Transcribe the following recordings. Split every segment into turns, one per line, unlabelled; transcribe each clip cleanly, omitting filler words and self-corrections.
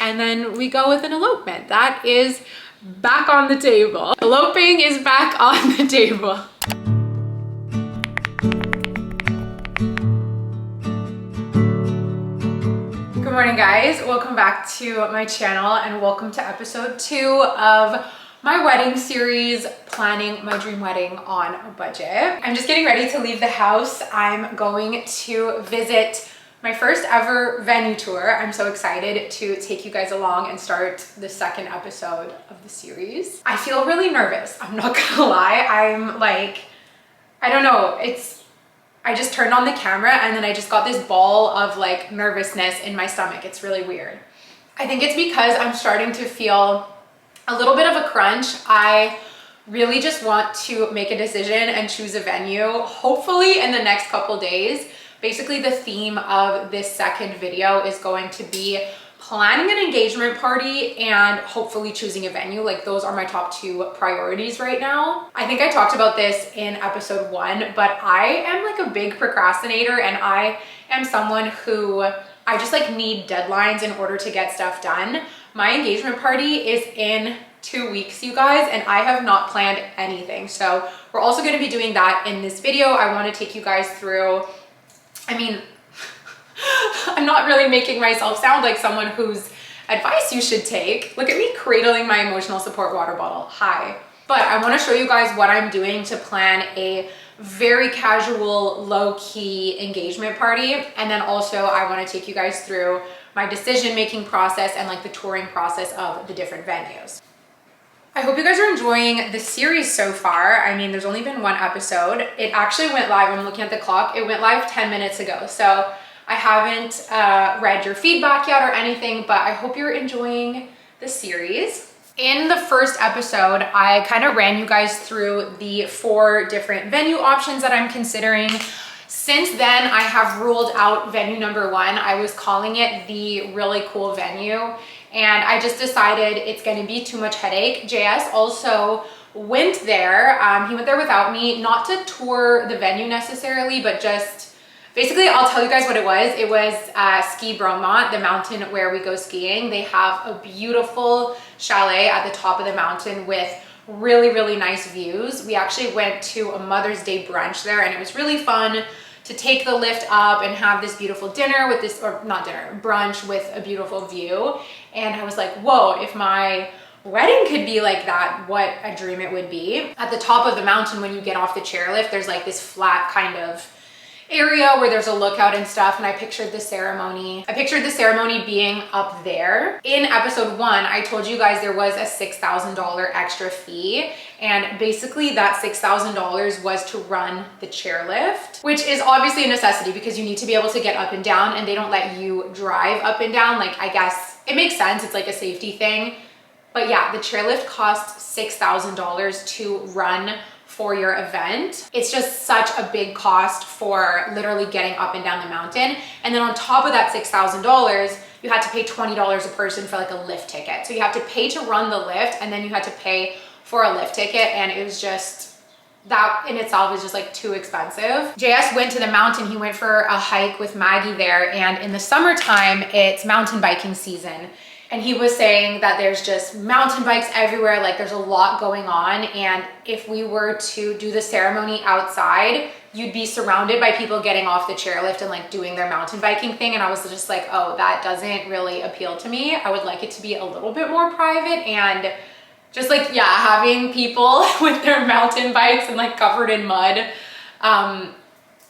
and then we go with an elopement. That is back on the table. Eloping is back on the table. Good morning, guys. Welcome back to my channel and welcome to episode 2 of my wedding series, planning my dream wedding on a budget. I'm just getting ready to leave the house. I'm going to visit my first ever venue tour. I'm so excited to take you guys along and start the second episode of the series. I feel really nervous, I'm not gonna lie. I'm like, I don't know, I just turned on the camera and then I just got this ball of like nervousness in my stomach. It's really weird. I think it's because I'm starting to feel a little bit of a crunch. I really just want to make a decision and choose a venue, hopefully in the next couple days. Basically, the theme of this second video is going to be planning an engagement party and hopefully choosing a venue. Like, those are my top 2 priorities right now. I think I talked about this in episode 1, but I am like a big procrastinator and I am someone who I just like need deadlines in order to get stuff done. My engagement party is in 2 weeks, you guys, and I have not planned anything. So we're also going to be doing that in this video. I want to take you guys through, I mean, I'm not really making myself sound like someone whose advice you should take. Look at me cradling my emotional support water bottle. Hi. But I want to show you guys what I'm doing to plan a very casual, low-key engagement party. And then also I want to take you guys through my decision-making process and like the touring process of the different venues. I hope you guys are enjoying the series so far. I mean, there's only been 1 episode. It actually went live, I'm looking at the clock, it went live 10 minutes ago. So I haven't read your feedback yet or anything, but I hope you're enjoying the series. In the first episode, I kind of ran you guys through the 4 different venue options that I'm considering. Since then, I have ruled out venue number 1. I was calling it the really cool venue, and I just decided it's going to be too much headache. JS also went there. He went there without me, not to tour the venue necessarily, but just basically, I'll tell you guys what it was. It was Ski Bromont, the mountain where we go skiing. They have a beautiful chalet at the top of the mountain with really, really nice views. We actually went to a Mother's Day brunch there, and it was really fun to take the lift up and have this beautiful dinner with this, or not dinner, brunch with a beautiful view. And I was like, whoa, if my wedding could be like that, what a dream it would be. At the top of the mountain, when you get off the chairlift, there's like this flat kind of area where there's a lookout and stuff, and I pictured the ceremony. Being up there. In episode 1, I told you guys there was a $6,000 extra fee, and basically that $6,000 was to run the chairlift, which is obviously a necessity because you need to be able to get up and down, and they don't let you drive up and down. Like, I guess it makes sense, it's like a safety thing. But yeah, the chairlift costs $6,000 to run for your event. It's just such a big cost for literally getting up and down the mountain. And then on top of that $6,000, you had to pay $20 a person for like a lift ticket. So you have to pay to run the lift, and then you had to pay for a lift ticket. And it was just, that in itself is just like too expensive. JS went to the mountain. He went for a hike with Maggie there. And in the summertime, it's mountain biking season. And he was saying that there's just mountain bikes everywhere, like there's a lot going on. And if we were to do the ceremony outside, you'd be surrounded by people getting off the chairlift and like doing their mountain biking thing. And I was just like, oh, that doesn't really appeal to me. I would like it to be a little bit more private and just like, yeah, having people with their mountain bikes and like covered in mud,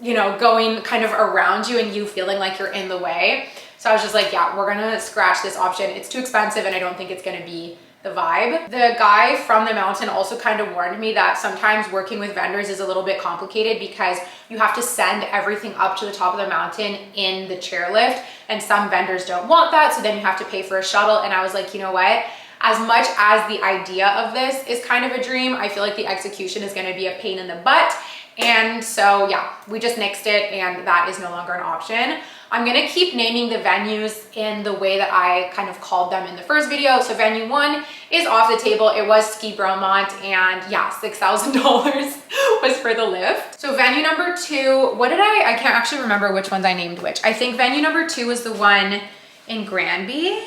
you know, going kind of around you and you feeling like you're in the way. So I was just like, yeah, we're gonna scratch this option. It's too expensive and I don't think it's gonna be the vibe. The guy from the mountain also kind of warned me that sometimes working with vendors is a little bit complicated because you have to send everything up to the top of the mountain in the chairlift, and some vendors don't want that, so then you have to pay for a shuttle. And I was like, you know what? As much as the idea of this is kind of a dream, I feel like the execution is gonna be a pain in the butt. And so yeah, we just nixed it and that is no longer an option. I'm gonna keep naming the venues in the way that I kind of called them in the first video. So venue 1 is off the table. It was Ski Bromont, and yeah, $6,000 was for the lift. So venue number 2, I can't actually remember which ones I named which. I think venue number 2 was the one in Granby.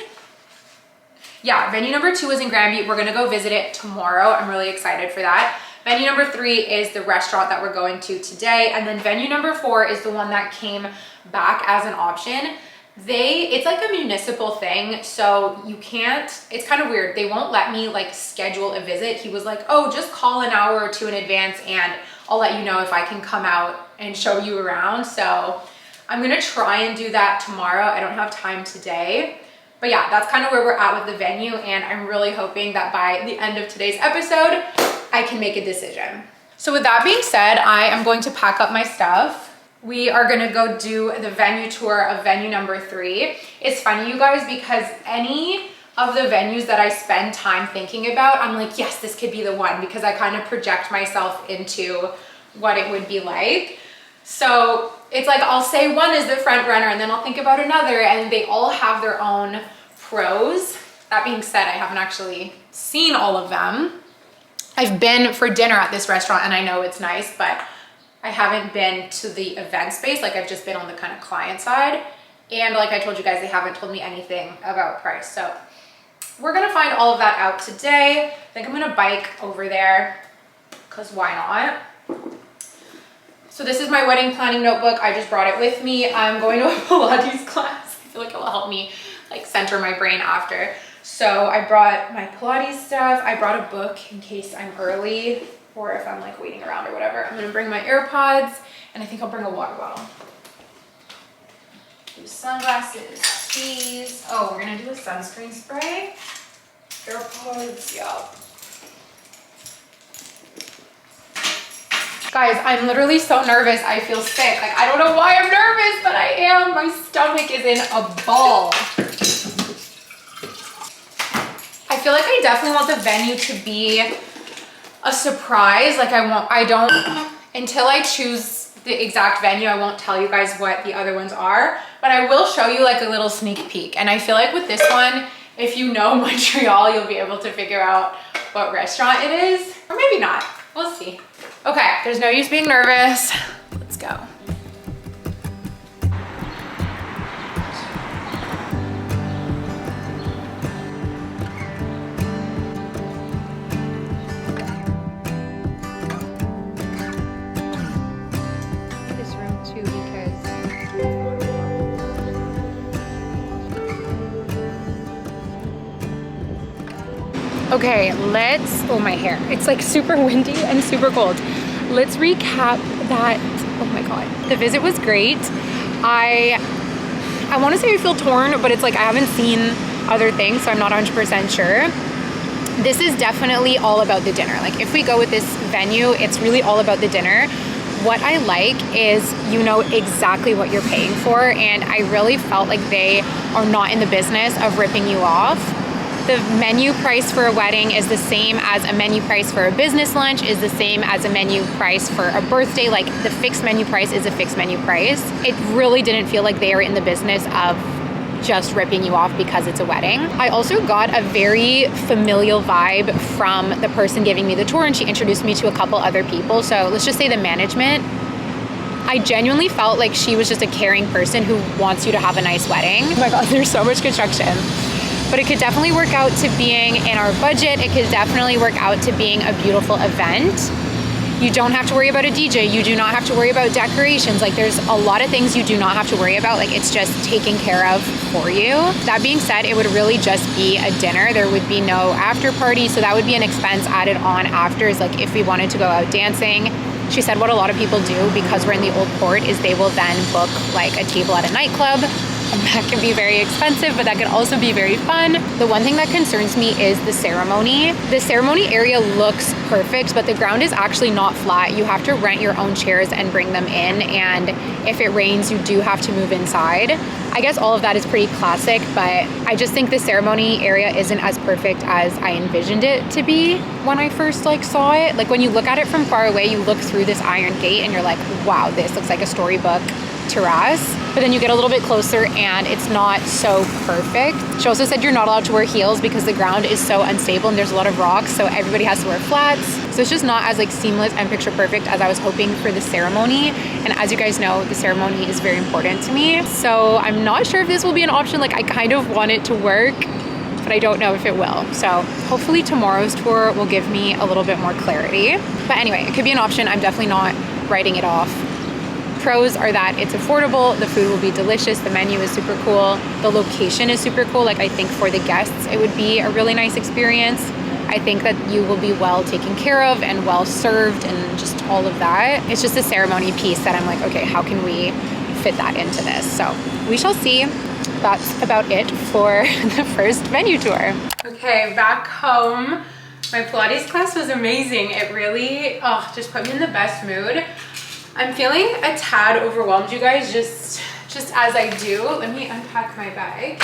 yeah, venue number 2 is in Granby. We're gonna go visit it tomorrow. I'm really excited for that. Venue number 3 is the restaurant that we're going to today. And then venue number 4 is the one that came back as an option. It's like a municipal thing, so you can't, it's kind of weird. They won't let me like schedule a visit. He was like, oh, just call an hour or 2 in advance and I'll let you know if I can come out and show you around. So I'm gonna try and do that tomorrow. I don't have time today. But yeah, that's kind of where we're at with the venue, and I'm really hoping that by the end of today's episode, I can make a decision. So with that being said, I am going to pack up my stuff. We are gonna go do the venue tour of venue number 3. It's funny, you guys, because any of the venues that I spend time thinking about, I'm like, yes, this could be the one, because I kind of project myself into what it would be like. So it's like, I'll say one is the front runner and then I'll think about another, and they all have their own pros. That being said, I haven't actually seen all of them. I've been for dinner at this restaurant and I know it's nice, but I haven't been to the event space. Like, I've just been on the kind of client side. And like I told you guys, they haven't told me anything about price. So we're gonna find all of that out today. I think I'm gonna bike over there, because why not? So this is my wedding planning notebook. I just brought it with me. I'm going to a Pilates class. I feel like it will help me like center my brain after. So I brought my Pilates stuff. I brought a book in case I'm early or if I'm like waiting around or whatever. I'm gonna bring my AirPods, and I think I'll bring a water bottle. Do sunglasses, skis. Oh, we're gonna do a sunscreen spray. AirPods, yup. Guys, I'm literally so nervous. I feel sick. Like, I don't know why I'm nervous, but I am. My stomach is in a ball. I feel like I definitely want the venue to be a surprise. Like, until I choose the exact venue, I won't tell you guys what the other ones are, but I will show you like a little sneak peek. And I feel like with this one, if you know Montreal, you'll be able to figure out what restaurant it is, or maybe not. We'll see. Okay, there's no use being nervous. Let's go. This room too, because okay, oh, my hair. It's like super windy and super cold. Let's recap that. Oh my God. The visit was great. I want to say I feel torn, but it's like I haven't seen other things, so I'm not 100% sure. This is definitely all about the dinner. Like, if we go with this venue, it's really all about the dinner. What I like is you know exactly what you're paying for, and I really felt like they are not in the business of ripping you off. The menu price for a wedding is the same as a menu price for a business lunch, is the same as a menu price for a birthday. Like, the fixed menu price is a fixed menu price. It really didn't feel like they are in the business of just ripping you off because it's a wedding. I also got a very familial vibe from the person giving me the tour, and she introduced me to a couple other people. So let's just say the management, I genuinely felt like she was just a caring person who wants you to have a nice wedding. Oh my God, there's so much construction. But it could definitely work out to being in our budget. It could definitely work out to being a beautiful event. You don't have to worry about a DJ. You do not have to worry about decorations. Like, there's a lot of things you do not have to worry about. Like, it's just taken care of for you. That being said, it would really just be a dinner. There would be no after party. So that would be an expense added on after, is like if we wanted to go out dancing. She said what a lot of people do, because we're in the Old Port, is they will then book like a table at a nightclub. And that can be very expensive, but that can also be very fun. The one thing that concerns me is the ceremony. The ceremony area looks perfect, but the ground is actually not flat. You have to rent your own chairs and bring them in. And if it rains, you do have to move inside. I guess all of that is pretty classic, but I just think the ceremony area isn't as perfect as I envisioned it to be when I first saw it. Like, when you look at it from far away, you look through this iron gate and you're like, wow, this looks like a storybook terrace. But then you get a little bit closer and it's not so perfect. She also said you're not allowed to wear heels because the ground is so unstable and there's a lot of rocks, so everybody has to wear flats. So it's just not as seamless and picture perfect as I was hoping for the ceremony. And as you guys know, the ceremony is very important to me. So I'm not sure if this will be an option. Like, I kind of want it to work, but but I don't know if it will. So hopefully tomorrow's tour will give me a little bit more clarity. But anyway, it could be an option. I'm definitely not writing it off. Pros are that it's affordable, the food will be delicious, the menu is super cool, the location is super cool. Like I think for the guests, it would be a really nice experience. I think that you will be well taken care of and well served and just all of that. It's just a ceremony piece that I'm like, okay, how can we fit that into this? So we shall see. That's about it for the first venue tour. Okay, back home. My Pilates class was amazing. It really just put me in the best mood. I'm feeling a tad overwhelmed, you guys, just as I do. Let me unpack my bag.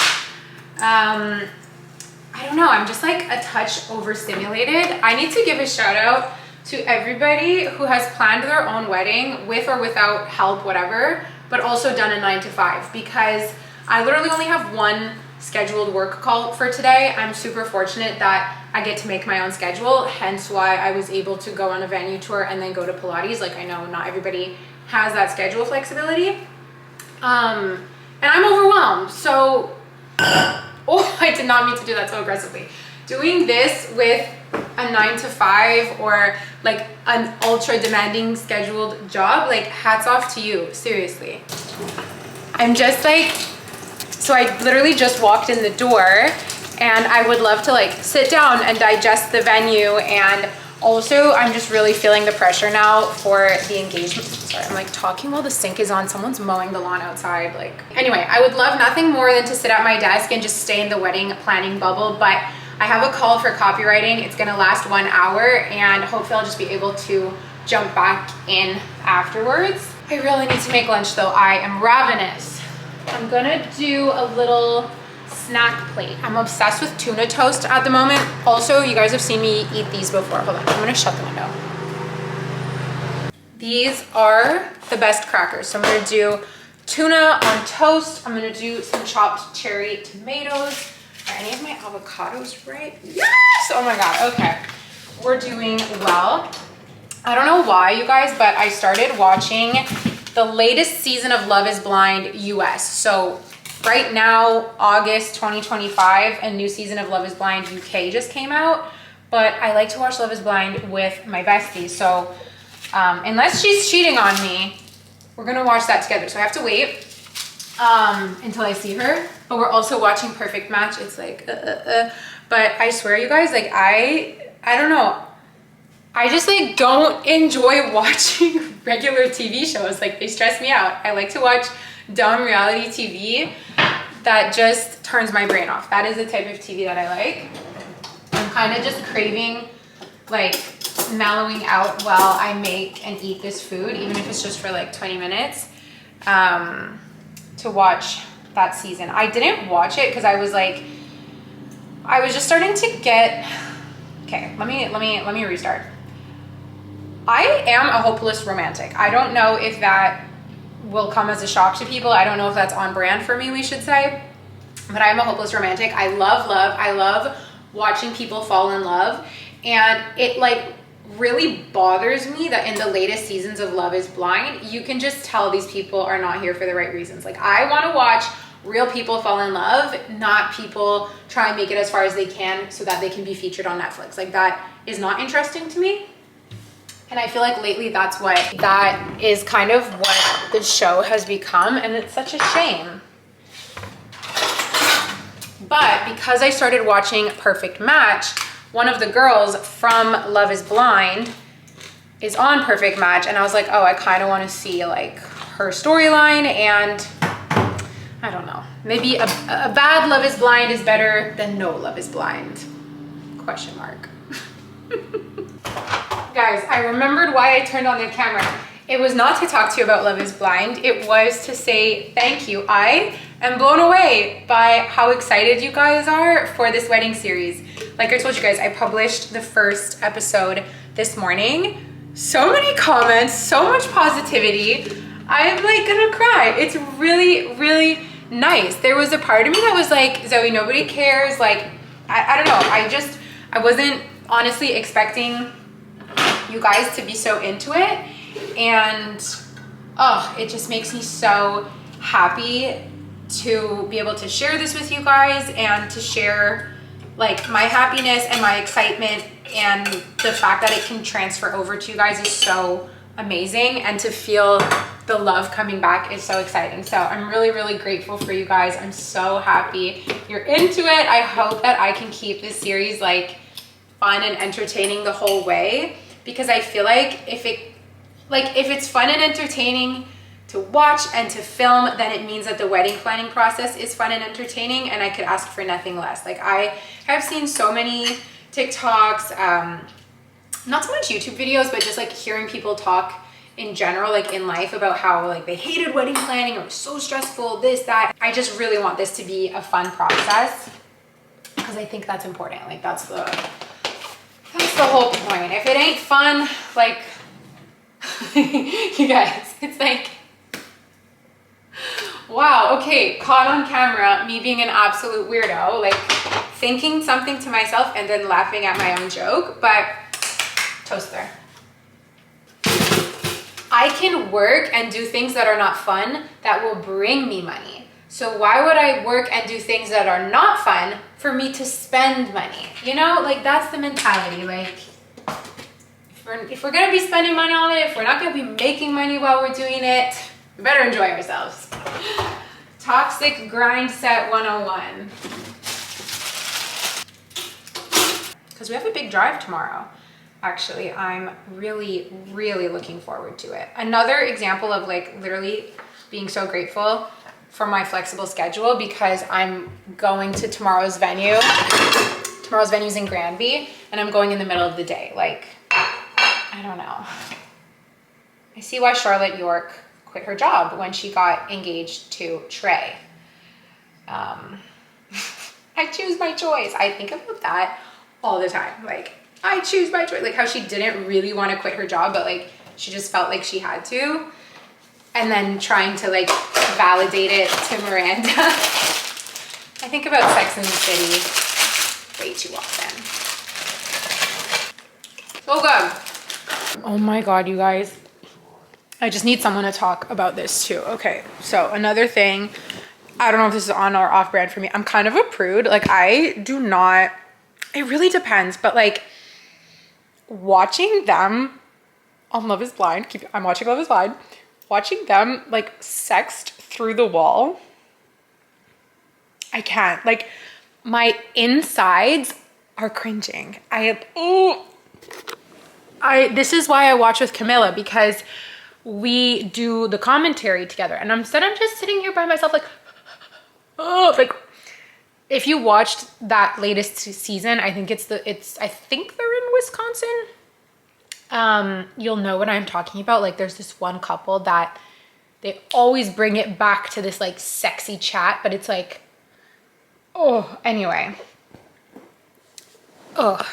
I don't know, I'm just like a touch overstimulated. I need to give a shout out to everybody who has planned their own wedding with or without help, whatever, but also done a 9 to 5, because I literally only have one scheduled work call for today. I'm super fortunate that I get to make my own schedule, hence why I was able to go on a venue tour and then go to Pilates. Like I know not everybody has that schedule flexibility. And I'm overwhelmed, so oh, I did not mean to do that so aggressively. Doing this with a 9 to 5 or like an ultra demanding scheduled job, like hats off to you, seriously. I'm just like, so I literally just walked in the door and I would love to like sit down and digest the venue, and also I'm just really feeling the pressure now for the engagement. Sorry, I'm like talking while the sink is on. Someone's mowing the lawn outside. Like, anyway, I would love nothing more than to sit at my desk and just stay in the wedding planning bubble, but I have a call for copywriting. It's gonna last 1 hour and hopefully I'll just be able to jump back in afterwards. I really need to make lunch though. I am ravenous. I'm gonna do a little snack plate. I'm obsessed with tuna toast at the moment. Also, you guys have seen me eat these before. Hold on, I'm gonna shut the window. These are the best crackers. So I'm gonna do tuna on toast. I'm gonna do some chopped cherry tomatoes. Are any of my avocados right? Yes! Oh my God, okay. We're doing well. I don't know why, you guys, but I started watching the latest season of Love is Blind US. So right now, August 2025, a new season of Love is Blind UK just came out, but I like to watch Love is Blind with my bestie. So unless she's cheating on me, we're gonna watch that together. So I have to wait until I see her, but we're also watching Perfect Match. It's like, but I swear you guys, like I don't know. I just like don't enjoy watching regular TV shows. Like they stress me out. I like to watch dumb reality TV that just turns my brain off. That is the type of TV that I like. I'm kind of just craving like mellowing out while I make and eat this food, even if it's just for like 20 minutes, to watch that season. I didn't watch it because I was just starting to get, okay, let me restart. I am a hopeless romantic. I don't know if that will come as a shock to people. I don't know if that's on brand for me, we should say, but I'm a hopeless romantic. I love love. I love watching people fall in love, and it like really bothers me that in the latest seasons of Love is Blind, you can just tell these people are not here for the right reasons. Like I want to watch real people fall in love, not people try and make it as far as they can so that they can be featured on Netflix. Like that is not interesting to me. And I feel like lately that is kind of what the show has become, and it's such a shame. But because I started watching Perfect Match, one of the girls from Love is Blind is on Perfect Match, and I was like, oh, I kind of want to see like her storyline, and I don't know, maybe a bad Love is Blind is better than no Love is Blind, question mark. Guys, I remembered why I turned on the camera. It was not to talk to you about Love is Blind. It was to say thank you. I am blown away by how excited you guys are for this wedding series. Like I told you guys, I published the first episode this morning. So many comments, so much positivity. I'm like gonna cry. It's really, really nice. There was a part of me that was like, Zoe, nobody cares. Like, I don't know. I wasn't honestly expecting you guys to be so into it, and oh, it just makes me so happy to be able to share this with you guys and to share Like my happiness and my excitement and the fact that it can transfer over to you guys is so amazing, and to feel the love coming back is so exciting. So I'm really, really grateful for you guys. I'm so happy you're into it. I hope that I can keep this series like fun and entertaining the whole way, because I feel like if it's fun and entertaining to watch and to film, then it means that the wedding planning process is fun and entertaining, and I could ask for nothing less. Like I have seen so many TikToks, not so much YouTube videos, but just like hearing people talk in general, like in life, about how like they hated wedding planning or it was so stressful, this, that. I just really want this to be a fun process, because I think that's important. Like that's the whole point. If it ain't fun, like you guys, it's like, wow, okay, caught on camera, me being an absolute weirdo, like thinking something to myself and then laughing at my own joke. But toaster, I can work and do things that are not fun that will bring me money. So why would I work and do things that are not fun for me to spend money? You know, like that's the mentality. Like if we're gonna be spending money on it, if we're not gonna be making money while we're doing it, we better enjoy ourselves. Toxic grind set 101. Because we have a big drive tomorrow. Actually, I'm really, really looking forward to it. Another example of like literally being so grateful for my flexible schedule, because I'm going to tomorrow's venue. Tomorrow's venue's in Granby, and I'm going in the middle of the day. Like, I don't know. I see why Charlotte York quit her job when she got engaged to Trey. I choose my choice. I think about that all the time. Like, I choose my choice. Like how she didn't really want to quit her job, but like she just felt like she had to. And then trying to like validate it to Miranda. I think about Sex and the City way too often. So good. Oh my God, you guys. I just need someone to talk about this too. Okay, so another thing, I don't know if this is on or off brand for me. I'm kind of a prude. Like I do not, it really depends, but like watching them on Love is Blind, I'm watching Love is Blind, watching them like sext through the wall, I can't. Like my insides are cringing. This is why I watch with Camilla, because we do the commentary together, and instead I'm just sitting here by myself like, oh, like if you watched that latest season, I think I think they're in Wisconsin. You'll know what I'm talking about. Like there's this one couple that they always bring it back to this like sexy chat, but it's like, oh, anyway. Ugh.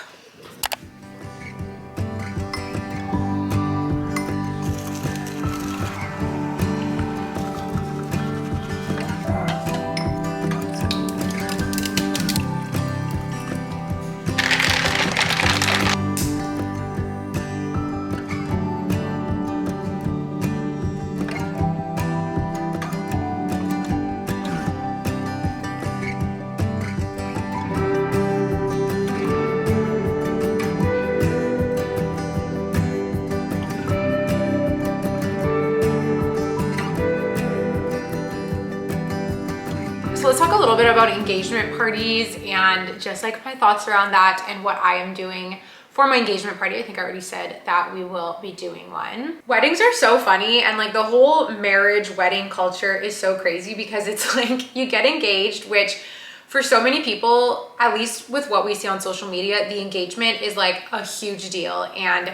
So let's talk a little bit about engagement parties and just like my thoughts around that and what I am doing for my engagement party. I think I already said that we will be doing one. Weddings are so funny, and like the whole marriage wedding culture is so crazy, because it's like you get engaged, which for so many people, at least with what we see on social media, the engagement is like a huge deal. And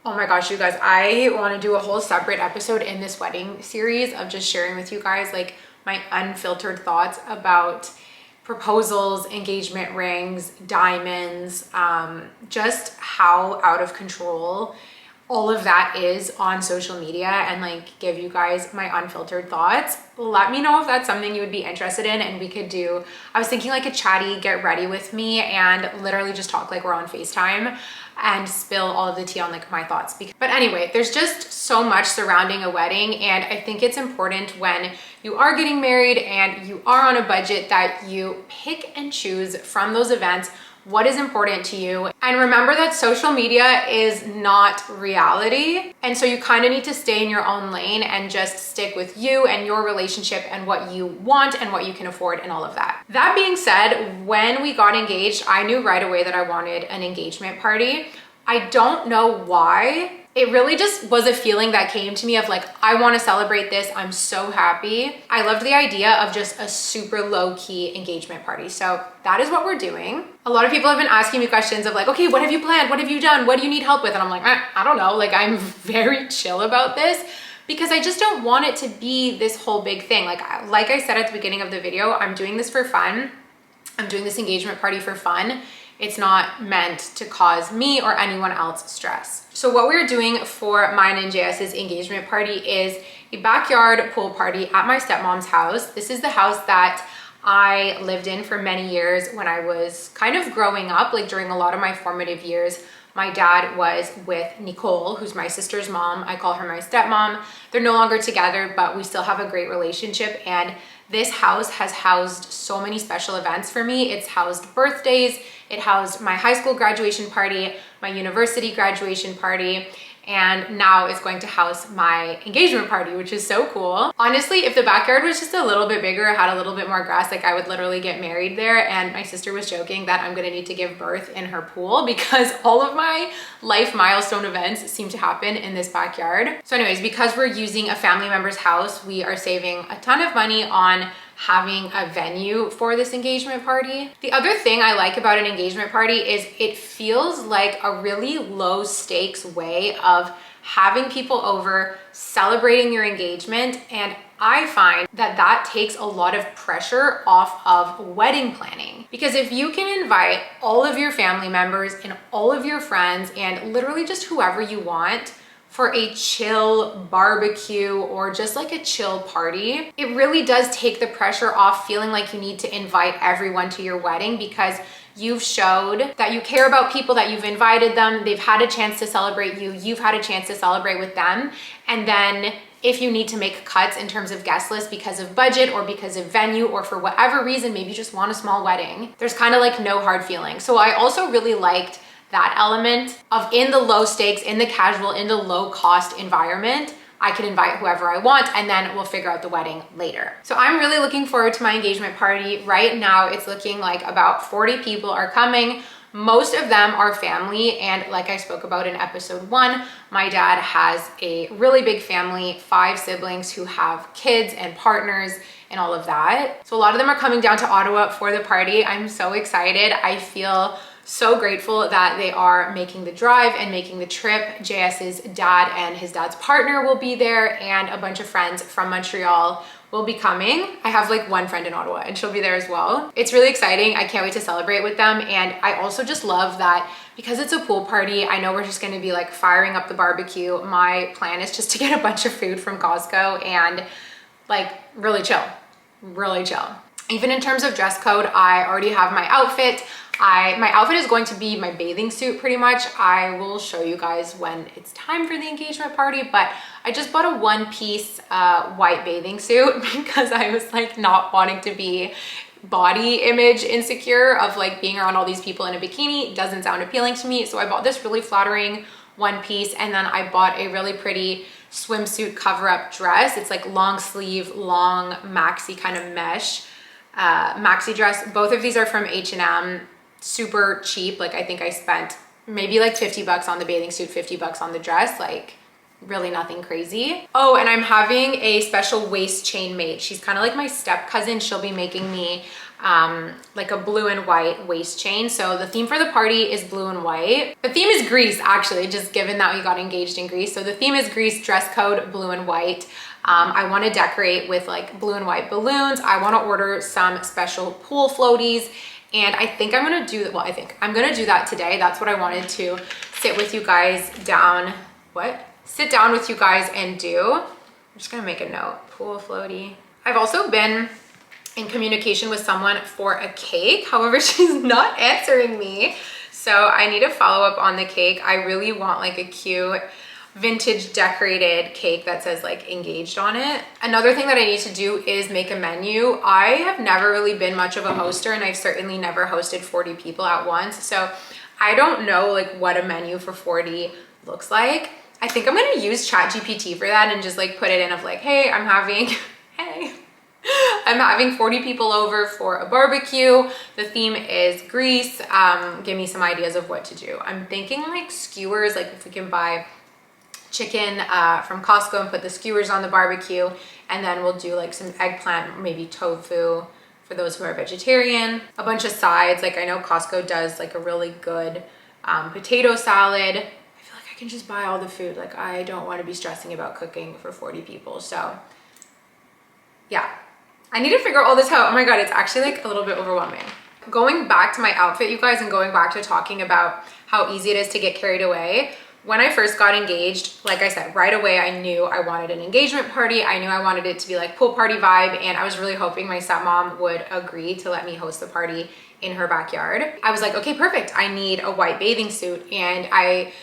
oh my gosh, you guys, I want to do a whole separate episode in this wedding series of just sharing with you guys like my unfiltered thoughts about proposals, engagement rings, diamonds, just how out of control all of that is on social media and like give you guys my unfiltered thoughts. Let me know if that's something you would be interested in, and we could do, I was thinking like a chatty get ready with me and literally just talk like we're on FaceTime and spill all of the tea on like my thoughts. But anyway, there's just so much surrounding a wedding, and I think it's important when you are getting married and you are on a budget that you pick and choose from those events what is important to you. And remember that social media is not reality. And so you kind of need to stay in your own lane and just stick with you and your relationship and what you want and what you can afford and all of that. That being said, when we got engaged, I knew right away that I wanted an engagement party. I don't know why. It really just was a feeling that came to me of like, I want to celebrate this. I'm so happy. I loved the idea of just a super low-key engagement party. So that is what we're doing. A lot of people have been asking me questions of like, okay, what have you planned? What have you done? What do you need help with? And I'm like, I don't know. Like, I'm very chill about this because I just don't want it to be this whole big thing. Like I said at the beginning of the video, I'm doing this for fun. I'm doing this engagement party for fun. It's not meant to cause me or anyone else stress. So what we're doing for mine and JS's engagement party is a backyard pool party at my stepmom's house. This is the house that I lived in for many years when I was kind of growing up, like during a lot of my formative years. My dad was with Nicole, who's my sister's mom. I call her my stepmom. They're no longer together, but we still have a great relationship. And this house has housed so many special events for me. It's housed birthdays. It housed my high school graduation party, my university graduation party, and now it's going to house my engagement party, which is so cool. Honestly, if the backyard was just a little bit bigger, had a little bit more grass, like I would literally get married there. And my sister was joking that I'm gonna need to give birth in her pool because all of my life milestone events seem to happen in this backyard. So anyways, because we're using a family member's house, we are saving a ton of money on having a venue for this engagement party. The other thing I like about an engagement party is it feels like a really low stakes way of having people over, celebrating your engagement. And I find that that takes a lot of pressure off of wedding planning. Because if you can invite all of your family members and all of your friends and literally just whoever you want for a chill barbecue or just like a chill party, it really does take the pressure off feeling like you need to invite everyone to your wedding, because you've showed that you care about people, that you've invited them, they've had a chance to celebrate you, you've had a chance to celebrate with them. And then if you need to make cuts in terms of guest list because of budget or because of venue or for whatever reason, maybe you just want a small wedding, there's kind of like no hard feelings. So I also really liked that element of in the low stakes, in the casual, in the low cost environment, I can invite whoever I want and then we'll figure out the wedding later. So I'm really looking forward to my engagement party. Right now, it's looking like about 40 people are coming. Most of them are family. And like I spoke about in episode 1, my dad has a really big family, 5 siblings who have kids and partners and all of that. So a lot of them are coming down to Ottawa for the party. I'm so excited. I feel so grateful that they are making the drive and making the trip. JS's dad and his dad's partner will be there, and a bunch of friends from Montreal will be coming. I have like one friend in Ottawa and she'll be there as well. It's really exciting. I can't wait to celebrate with them. And I also just love that because it's a pool party, I know we're just gonna be like firing up the barbecue. My plan is just to get a bunch of food from Costco and like really chill, really chill. Even in terms of dress code, I already have my outfit. My outfit is going to be my bathing suit pretty much. I will show you guys when it's time for the engagement party, but I just bought a one-piece white bathing suit because I was like not wanting to be body image insecure of like being around all these people in a bikini. It doesn't sound appealing to me. So I bought this really flattering one piece, and then I bought a really pretty swimsuit cover-up dress. It's like long sleeve, long maxi kind of mesh maxi dress. Both of these are from H&M. Super cheap. Like I think I spent maybe like 50 bucks on the bathing suit, 50 bucks on the dress, like really nothing crazy. Oh, and I'm having a special waist chain made. She's kind of like my step cousin. She'll be making me like a blue and white waist chain. So the theme for the party is blue and white. The theme is Greece, actually, just given that we got engaged in Greece. So the theme is Greece, dress code blue and white. I want to decorate with like blue and white balloons. I want to order some special pool floaties. And I think I'm gonna do that today. That's what I wanted to sit with you guys down sit down with you guys and do. I'm just gonna make a note, pool floaty. I've also been in communication with someone for a cake. However, she's not answering me. So I need to follow up on the cake. I really want like a cute vintage decorated cake that says like engaged on it. Another thing that I need to do is make a menu. I have never really been much of a hoster, and I've certainly never hosted 40 people at once. So I don't know like what a menu for 40 looks like. I think I'm gonna use ChatGPT for that and just like put it in of like, hey, I'm having 40 people over for a barbecue. The theme is Greece. Give me some ideas of what to do. I'm thinking like skewers, like if we can buy chicken from Costco and put the skewers on the barbecue, and then we'll do like some eggplant, maybe tofu for those who are vegetarian. A bunch of sides, like I know Costco does like a really good potato salad. I feel like I can just buy all the food. Like I don't want to be stressing about cooking for 40 people. So yeah, I need to figure all this out. Oh my God, it's actually like a little bit overwhelming. Going back to my outfit, you guys, and going back to talking about how easy it is to get carried away. When I first got engaged, like I said, right away, I knew I wanted an engagement party. I knew I wanted it to be like pool party vibe. And I was really hoping my stepmom would agree to let me host the party in her backyard. I was like, okay, perfect. I need a white bathing suit. And I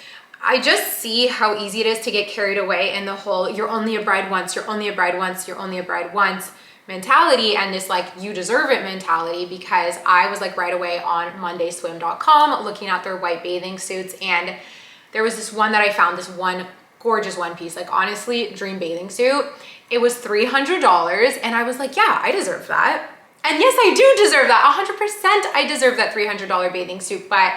just see how easy it is to get carried away in the whole, you're only a bride once, you're only a bride once, you're only a bride once mentality, and this like you deserve it mentality, because I was like right away on mondayswim.com looking at their white bathing suits, and there was this one that I found, this one gorgeous one piece, like honestly, dream bathing suit. It was $300, and I was like, yeah, I deserve that. And yes, I do deserve that. 100% I deserve that $300 bathing suit. But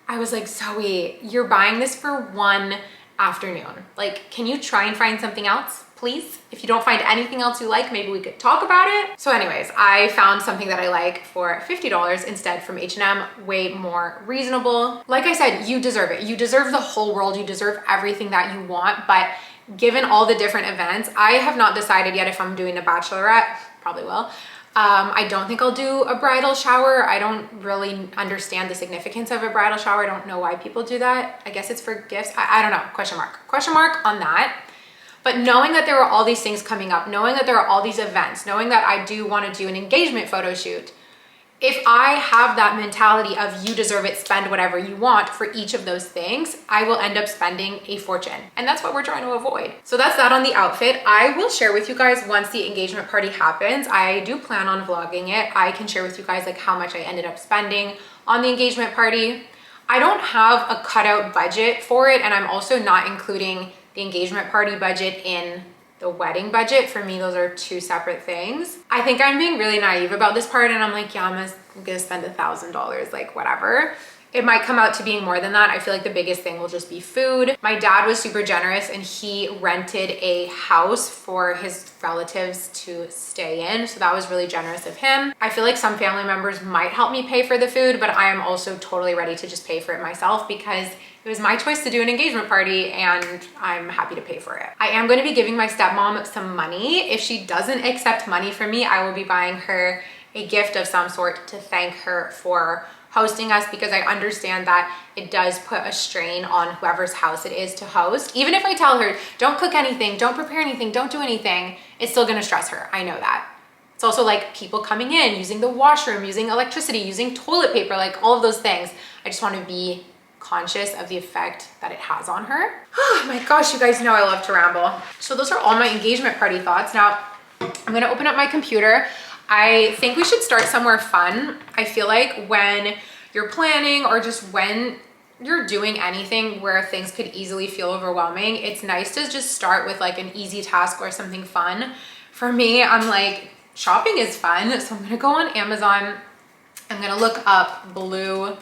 I was like, Zoe, you're buying this for one afternoon. Like, can you try and find something else, please? If you don't find anything else you like, maybe we could talk about it. So anyways, I found something that I like for $50 instead from H&M, way more reasonable. Like I said, you deserve it. You deserve the whole world. You deserve everything that you want. But given all the different events, I have not decided yet if I'm doing a bachelorette, probably will. I don't think I'll do a bridal shower. I don't really understand the significance of a bridal shower. I don't know why people do that. I guess it's for gifts. I don't know, question mark on that. But knowing that there are all these things coming up, knowing that there are all these events, knowing that I do want to do an engagement photo shoot, if I have that mentality of you deserve it, spend whatever you want for each of those things, I will end up spending a fortune. And that's what we're trying to avoid. So that's that on the outfit. I will share with you guys once the engagement party happens. I do plan on vlogging it. I can share with you guys like how much I ended up spending on the engagement party. I don't have a cutout budget for it, and I'm also not including the engagement party budget in the wedding budget. For me, those are two separate things. I think I'm being really naive about this part, and I'm like, yeah, I'm gonna spend $1,000, like whatever. It might come out to being more than that. I feel like the biggest thing will just be food. My dad was super generous, and he rented a house for his relatives to stay in. So that was really generous of him. I feel like some family members might help me pay for the food, but I am also totally ready to just pay for it myself, because it was my choice to do an engagement party, and I'm happy to pay for it. I am going to be giving my stepmom some money. If she doesn't accept money from me, I will be buying her a gift of some sort to thank her for hosting us, because I understand that it does put a strain on whoever's house it is to host. Even if I tell her, don't cook anything, don't prepare anything, don't do anything, it's still gonna stress her. I know that. It's also like people coming in, using the washroom, using electricity, using toilet paper, like all of those things. I just wanna be conscious of the effect that it has on her. Oh my gosh, you guys know I love to ramble. So those are all my engagement party thoughts. Now, I'm gonna open up my computer. I think we should start somewhere fun. I feel like when you're planning, or just when you're doing anything where things could easily feel overwhelming, it's nice to just start with like an easy task or something fun. For me, I'm like, shopping is fun. So I'm gonna go on Amazon. I'm gonna look up blue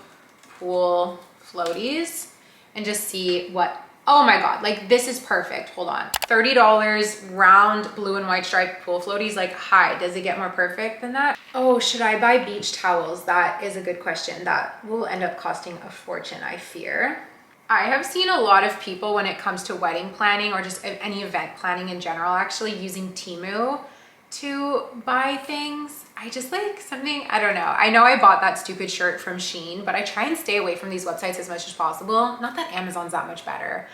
pool floaties and just see what, oh my God, like this is perfect. Hold on. $30 round blue and white striped pool floaties. Like, hi, does it get more perfect than that? Oh, should I buy beach towels? That is a good question. That will end up costing a fortune, I fear. I have seen a lot of people when it comes to wedding planning, or just any event planning in general, actually using Temu to buy things. I just like something, I don't know. I know I bought that stupid shirt from Shein, but I try and stay away from these websites as much as possible. Not that Amazon's that much better,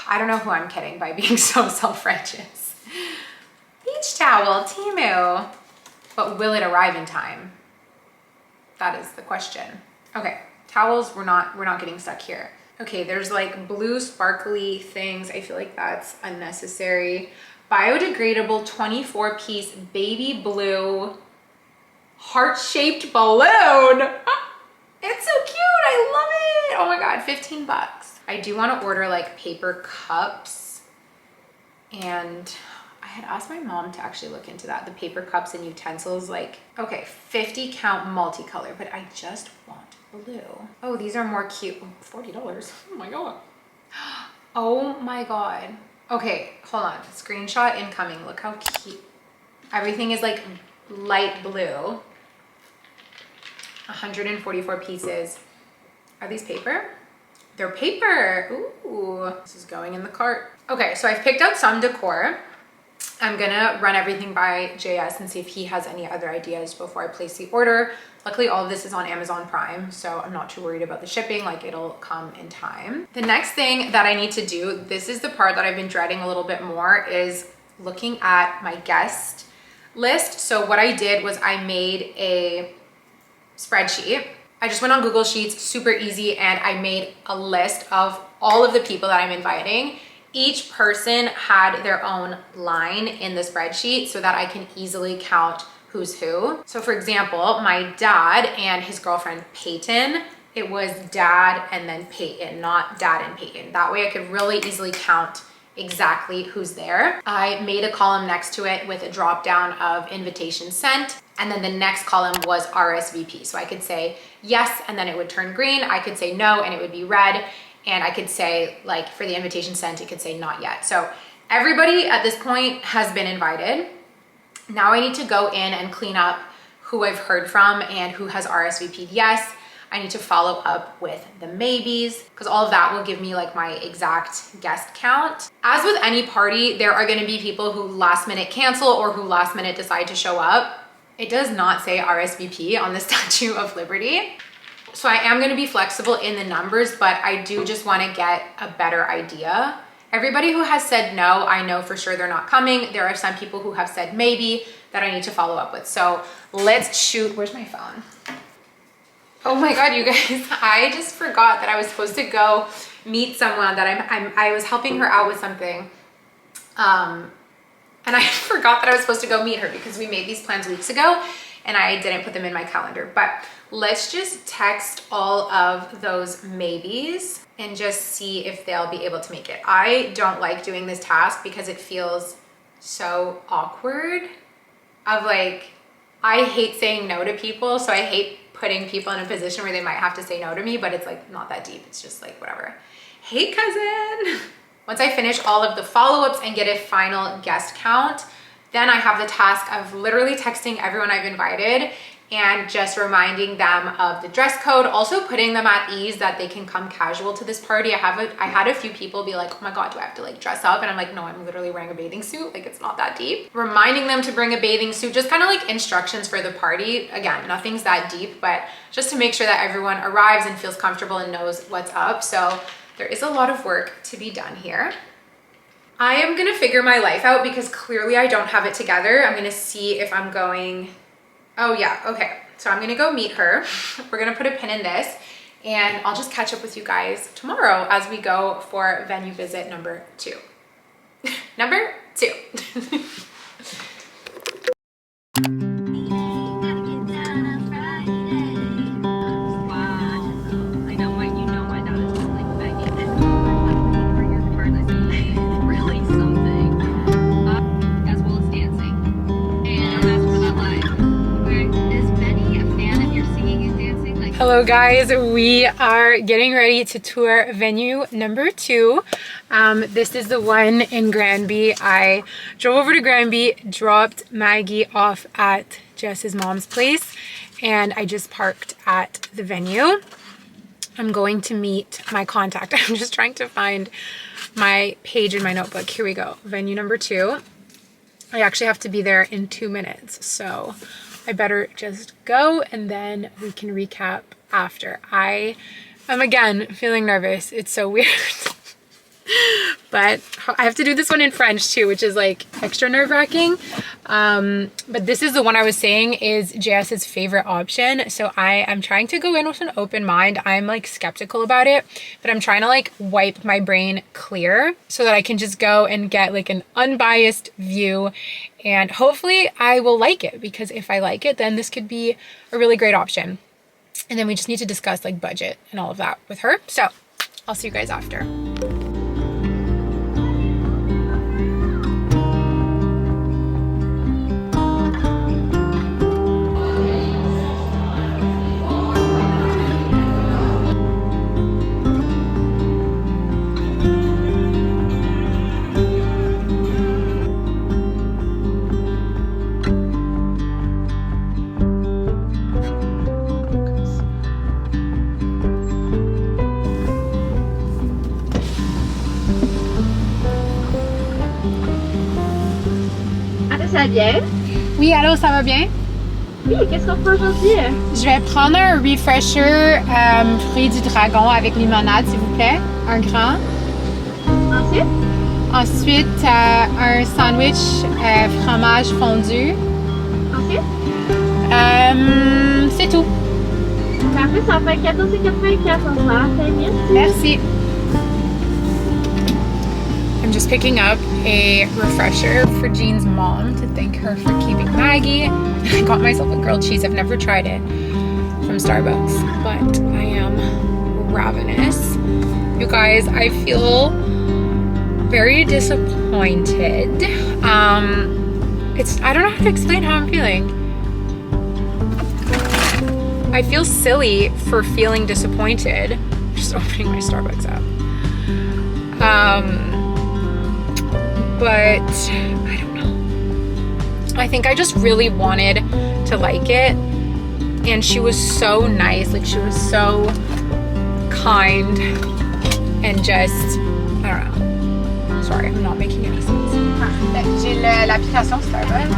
I don't know who I'm kidding by being so self-righteous. Beach towel, Temu. But will it arrive in time? That is the question. Okay, towels, we're not getting stuck here. Okay, there's like blue sparkly things. I feel like that's unnecessary. Biodegradable 24-piece baby blue heart-shaped balloon. It's so cute, I love it. Oh my God, 15 bucks. I do want to order like paper cups, and I had asked my mom to actually look into that. The paper cups and utensils, like, okay, 50 count multicolor, but I just want blue. Oh, these are more cute. $40. Oh my God. Oh my God. Okay, hold on. Screenshot incoming. Look how cute. Everything is like light blue. 144 pieces. Are these paper? They're paper. Ooh, this is going in the cart. Okay, so I've picked out some decor. I'm gonna run everything by JS and see if he has any other ideas before I place the order. Luckily, all of this is on Amazon Prime, so I'm not too worried about the shipping, like it'll come in time. The next thing that I need to do, this is the part that I've been dreading a little bit more, is looking at my guest list. So what I did was I made a spreadsheet. I just went on Google Sheets, super easy, and I made a list of all of the people that I'm inviting. Each person had their own line in the spreadsheet so that I can easily count who's who. So for example, my dad and his girlfriend Peyton, it was dad and then Peyton, not dad and Peyton. That way I could really easily count exactly who's there. I made a column next to it with a drop down of invitation sent. And then the next column was RSVP. So I could say yes, and then it would turn green. I could say no, and it would be red. And I could say, like, for the invitation sent, it could say not yet. So everybody at this point has been invited. Now I need to go in and clean up who I've heard from and who has RSVP'd yes. I need to follow up with the maybes, because all of that will give me like my exact guest count. As with any party, there are going to be people who last minute cancel or who last minute decide to show up. It does not say RSVP on the Statue of Liberty. So I am going to be flexible in the numbers, but I do just want to get a better idea. Everybody who has said no, I know for sure they're not coming. There are some people who have said maybe that I need to follow up with. So let's shoot. Where's my phone? Oh my God, you guys, I just forgot that I was supposed to go meet someone that I was helping her out with something. And I forgot that I was supposed to go meet her because we made these plans weeks ago and I didn't put them in my calendar. But let's just text all of those maybes and just see if they'll be able to make it. I don't like doing this task because it feels so awkward of like, I hate saying no to people. So I hate putting people in a position where they might have to say no to me, but it's like not that deep. It's just like whatever. Hey cousin. Once I finish all of the follow-ups and get a final guest count, then I have the task of literally texting everyone I've invited and just reminding them of the dress code, also putting them at ease that they can come casual to this party. I had a few people be like, oh my God, do I have to like dress up? And I'm like, no, I'm literally wearing a bathing suit. Like it's not that deep. Reminding them to bring a bathing suit, just kind of like instructions for the party. Again, nothing's that deep, but just to make sure that everyone arrives and feels comfortable and knows what's up. So there is a lot of work to be done here. I am gonna figure my life out because clearly I don't have it together. I'm gonna see if I'm going, oh yeah, okay. So I'm gonna go meet her. We're gonna put a pin in this and I'll just catch up with you guys tomorrow as we go for venue visit number 2. Number 2. Hello guys, we are getting ready to tour venue number 2. This is the one in Granby. I drove over to Granby, dropped Maggie off at Jess's mom's place, and I just parked at the venue. I'm going to meet my contact. I'm just trying to find my page in my notebook. Here we go, venue number 2. I actually have to be there in 2 minutes, so I better just go and then we can recap after. I am again feeling nervous. It's so weird. but I have to do this one in French too, which is like extra nerve-wracking. But this is the one I was saying is JS's favorite option. So I am trying to go in with an open mind. I'm like skeptical about it, but I'm trying to like wipe my brain clear so that I can just go and get like an unbiased view, and hopefully I will like it, because if I like it, then this could be a really great option. And then we just need to discuss like budget and all of that with her. So I'll see you guys after.
Ça va bien?
Oui, allô, ça va bien?
Oui, qu'est-ce qu'on fait aujourd'hui?
Je vais prendre un refresher fruit du dragon avec limonade, s'il vous plaît. Un grand.
Ensuite?
Ensuite, un sandwich fromage fondu.
Ensuite?
C'est tout.
Parfait, ça fait 14,84 $.
Merci. I'm just picking up a refresher for Jean's mom to thank her for keeping Maggie. I got myself a grilled cheese. I've never tried it from Starbucks, but I am ravenous. You guys, I feel very disappointed. I don't know how to explain how I'm feeling. I feel silly for feeling disappointed. I'm just opening my Starbucks app. But I don't know. I think I just really wanted to like it, and she was so nice. Like, she was so kind and just, I don't know. Sorry, I'm not making any sense. J'ai l'application Starbucks.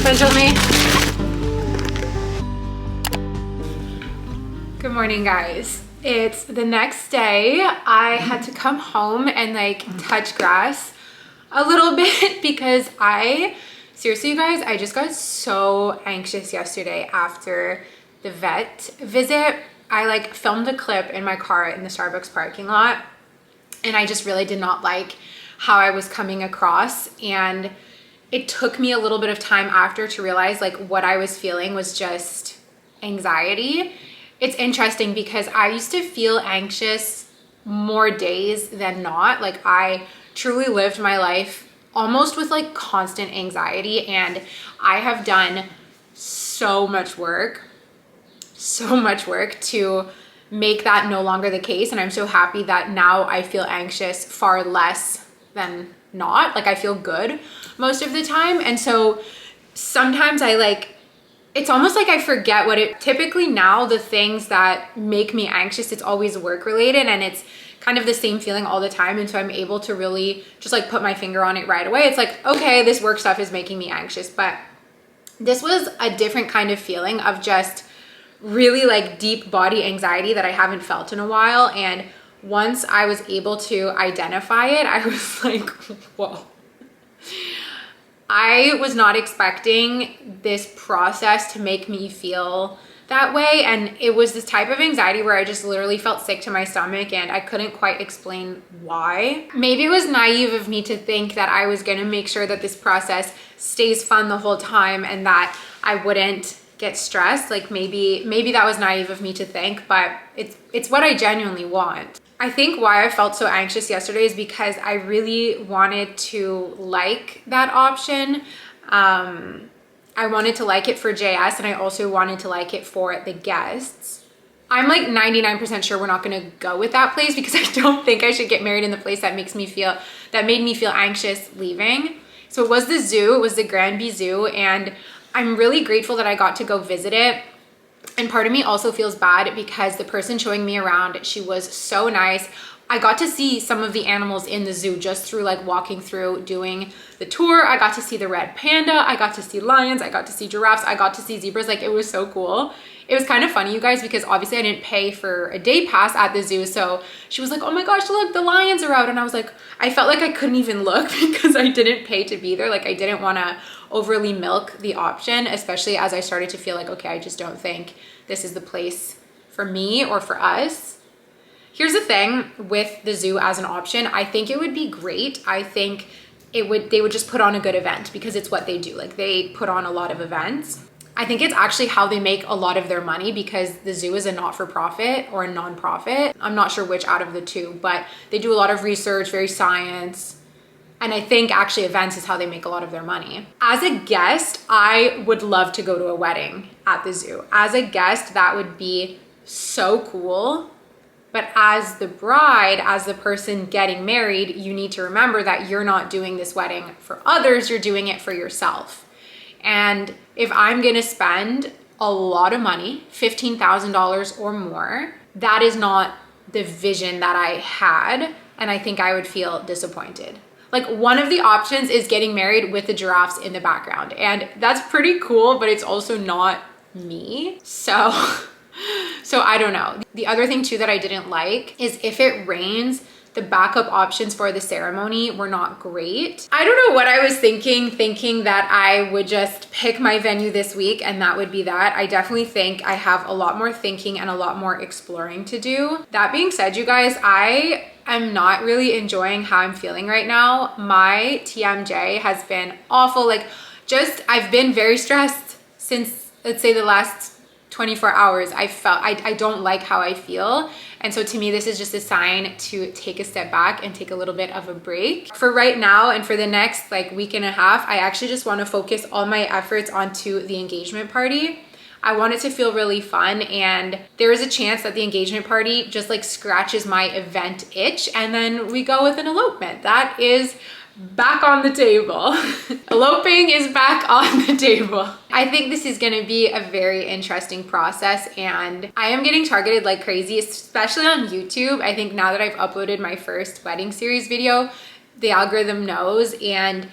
Bonne journée. Good morning, guys. It's the next day. I had to come home and like touch grass a little bit because seriously, you guys, I just got so anxious yesterday after the vet visit. I like filmed a clip in my car in the Starbucks parking lot, and I just really did not like how I was coming across, and it took me a little bit of time after to realize like what I was feeling was just anxiety. It's interesting because I used to feel anxious more days than not. Like, I truly lived my life almost with like constant anxiety, and I have done so much work to make that no longer the case. And I'm so happy that now I feel anxious far less than not. Like, I feel good most of the time. And so sometimes it's almost like I forget typically now the things that make me anxious, it's always work related, and it's kind of the same feeling all the time. And so I'm able to really just like put my finger on it right away. It's like, okay, this work stuff is making me anxious, but this was a different kind of feeling of just really like deep body anxiety that I haven't felt in a while. And once I was able to identify it, I was like, whoa. I was not expecting this process to make me feel that way, and it was this type of anxiety where I just literally felt sick to my stomach, and I couldn't quite explain why. Maybe it was naive of me to think that I was gonna make sure that this process stays fun the whole time and that I wouldn't get stressed. Like, maybe that was naive of me to think, but it's what I genuinely want. I think why I felt so anxious yesterday is because I really wanted to like that option. I wanted to like it for JS, and I also wanted to like it for the guests. I'm like 99% sure we're not gonna go with that place because I don't think I should get married in the place that made me feel anxious leaving. So it was the zoo, it was the Granby Zoo, and I'm really grateful that I got to go visit it. And part of me also feels bad because the person showing me around, she was so nice. I got to see some of the animals in the zoo just through like walking through, doing the tour. I got to see the red panda, I got to see lions, I got to see giraffes, I got to see zebras. Like, it was so cool. It was kind of funny, you guys, because obviously I didn't pay for a day pass at the zoo. So she was like, oh my gosh, look, the lions are out. And I was like, I felt like I couldn't even look because I didn't pay to be there. Like, I didn't want to overly milk the option, especially as I started to feel like, okay, I just don't think this is the place for me or for us. Here's the thing with the zoo as an option. I think it would be great. I think they would just put on a good event, because it's what they do. Like, they put on a lot of events. I think it's actually how they make a lot of their money, because the zoo is a not-for-profit or a non-profit. I'm not sure which out of the two, but they do a lot of research, very science. And I think actually events is how they make a lot of their money. As a guest, I would love to go to a wedding at the zoo. As a guest, that would be so cool. But as the bride, as the person getting married, you need to remember that you're not doing this wedding for others, you're doing it for yourself. And if I'm gonna spend a lot of money, $15,000 or more, that is not the vision that I had, and I think I would feel disappointed. Like, one of the options is getting married with the giraffes in the background, and that's pretty cool, but it's also not me. So I don't know. The other thing too that I didn't like is if it rains, the backup options for the ceremony were not great. I don't know what I was thinking that I would just pick my venue this week and that would be that. I definitely think I have a lot more thinking and a lot more exploring to do. That being said, you guys, I am not really enjoying how I'm feeling right now. My TMJ has been awful. Like, I've been very stressed since, let's say, the last 24 hours. I don't like how I feel. And so to me, this is just a sign to take a step back and take a little bit of a break. For right now and for the next like week and a half, I actually just want to focus all my efforts onto the engagement party. I want it to feel really fun, and there is a chance that the engagement party just like scratches my event itch, and then we go with an elopement. That is back on the table. Eloping is back on the table. I think this is gonna be a very interesting process, and I am getting targeted like crazy, especially on YouTube. I think now that I've uploaded my first wedding series video, the algorithm knows, and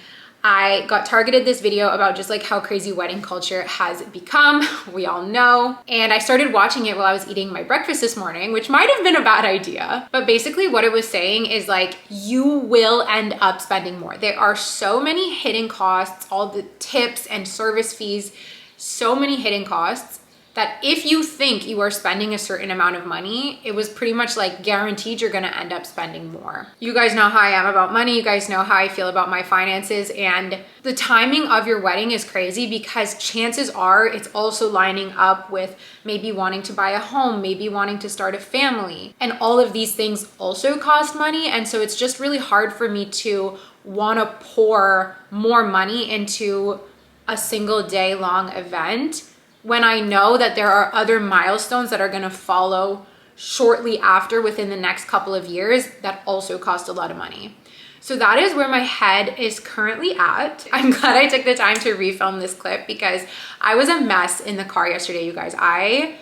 I got targeted this video about just like how crazy wedding culture has become. We all know. And I started watching it while I was eating my breakfast this morning, which might have been a bad idea. But basically what it was saying is like, you will end up spending more. There are so many hidden costs, all the tips and service fees, so many hidden costs, that if you think you are spending a certain amount of money, it was pretty much like guaranteed you're gonna end up spending more. You guys know how I am about money. You guys know how I feel about my finances, and the timing of your wedding is crazy because chances are it's also lining up with maybe wanting to buy a home, maybe wanting to start a family. And all of these things also cost money. And so it's just really hard for me to wanna pour more money into a single day long event when I know that there are other milestones that are gonna follow shortly after within the next couple of years that also cost a lot of money. So that is where my head is currently at. I'm glad I took the time to refilm this clip because I was a mess in the car yesterday, you guys. I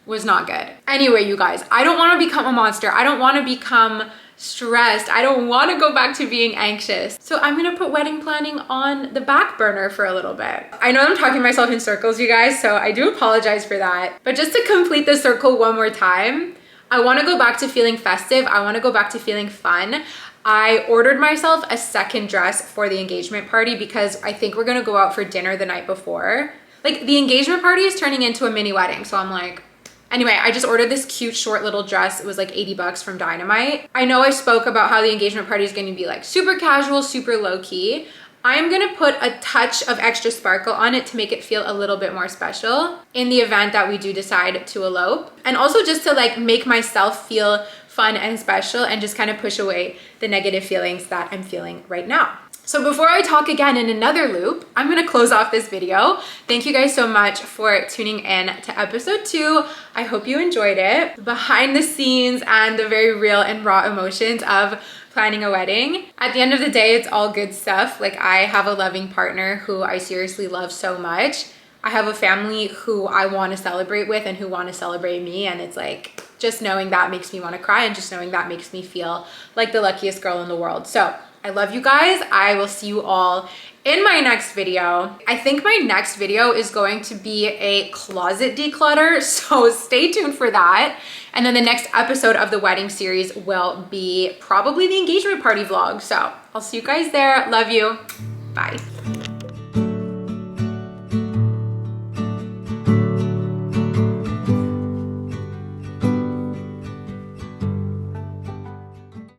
was not good. Anyway, you guys, I don't wanna become a monster. I don't wanna become stressed. I don't want to go back to being anxious. So I'm gonna put wedding planning on the back burner for a little bit. I know I'm talking myself in circles, you guys, so I do apologize for that. But just to complete the circle one more time, I want to go back to feeling festive. I want to go back to feeling fun. I ordered myself a second dress for the engagement party because I think we're gonna go out for dinner the night before. Like, the engagement party is turning into a mini wedding, so I'm like, anyway, I just ordered this cute short little dress. It was like 80 bucks from Dynamite. I know I spoke about how the engagement party is going to be like super casual, super low key. I am going to put a touch of extra sparkle on it to make it feel a little bit more special in the event that we do decide to elope. And also just to like make myself feel fun and special and just kind of push away the negative feelings that I'm feeling right now. So before I talk again in another loop, I'm gonna close off this video. Thank you guys so much for tuning in to episode 2. I hope you enjoyed it. Behind the scenes and the very real and raw emotions of planning a wedding. At the end of the day, it's all good stuff. Like, I have a loving partner who I seriously love so much. I have a family who I want to celebrate with and who want to celebrate me. And it's like, just knowing that makes me want to cry, and just knowing that makes me feel like the luckiest girl in the world. So I love you guys. I will see you all in my next video. I think my next video is going to be a closet declutter, so stay tuned for that. And then the next episode of the wedding series will be probably the engagement party vlog. So I'll see you guys there. Love you. Bye.